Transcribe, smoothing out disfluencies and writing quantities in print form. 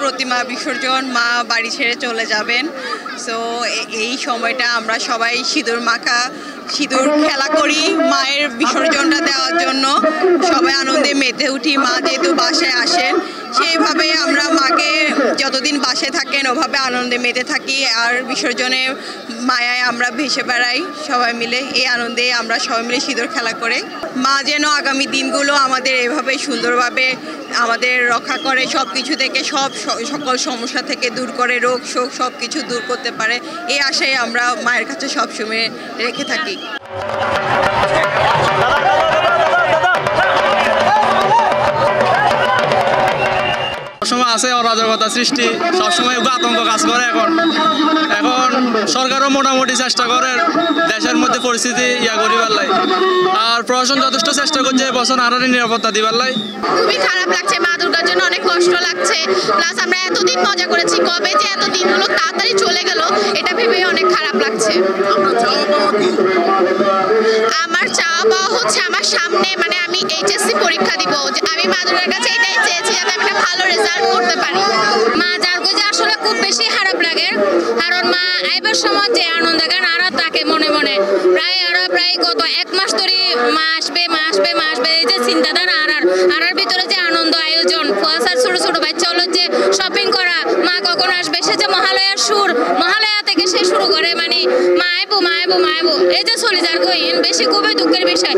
প্রতিমা বিসর্জন, মা বাড়ি ছেড়ে চলে যাবেন। সো এই সময়টা আমরা সবাই সিঁদুর খেলা করি মায়ের বিসর্জনটা দেওয়ার জন্য। সবাই আনন্দে মেতে উঠি। মা যেহেতু বাসায় আসেন, সেইভাবে আমরা মাকে যতদিন বাসায় থাকেন ওভাবে আনন্দে মেতে থাকি। আর বিসর্জনে মায়ায় আমরা ভেসে বেড়াই সবাই মিলে। এই আনন্দে আমরা সবাই মিলে সিঁদুর খেলা করে। মা যেন আগামী দিনগুলো আমাদের এভাবে সুন্দরভাবে আমাদের রক্ষা করে, সব কিছু থেকে সকল সমস্যা থেকে দূর করে, রোগ শোক সব কিছু দূর করতে পারে, এই আশায় আমরা মায়ের কাছে সবসময় রেখে থাকি। সবসময় আছে অরাজকতা সৃষ্টি, সবসময় আতঙ্ক কাজ করে। এখন সরকারও মোটামুটি চেষ্টা করে দেশের মধ্যে পরিস্থিতি করিবার লাই। আর প্রশাসন যথেষ্ট চেষ্টা করছে এবছর আরো নিরাপত্তা দিবার লাই। খুবই খারাপ লাগছে, মা দুর্গার জন্য অনেক কষ্ট লাগছে। প্লাস আমরা এতদিন মজা করেছি, কবে যে এত দিনগুলো তাড়াতাড়ি চলে গেল এটা ভেবে অনেক খারাপ লাগছে। আমার চাওয়া পাওয়া হচ্ছে আমার সামনে আমি এইচএসসি পরীক্ষা দিব, আমি মা দুর্গার কাছে এটাই চেয়েছি যাতে আমি একটা ভালো রেজাল্ট করতে পারি। মা যার কাছে আসলে খুব বেশি খারাপ লাগে, কারণ মা আইবার সময় যে আনন্দ গান আর তাকে মনে মনে প্রায় গত 1 মাস ধরে মা আসবে এই যে চিন্তাধারা আর ভিতরে যে আনন্দ আয়োজন, কুয়াশার ছোট ছোট বাচ্চা হলো যে শপিং করা, মা কখন আসবে, সে যে মহালয়ার সুর, মহালয়া থেকে সে শুরু করে মা আইবো এই যে চলে যার বেশি খুবই দুঃখের বিষয়।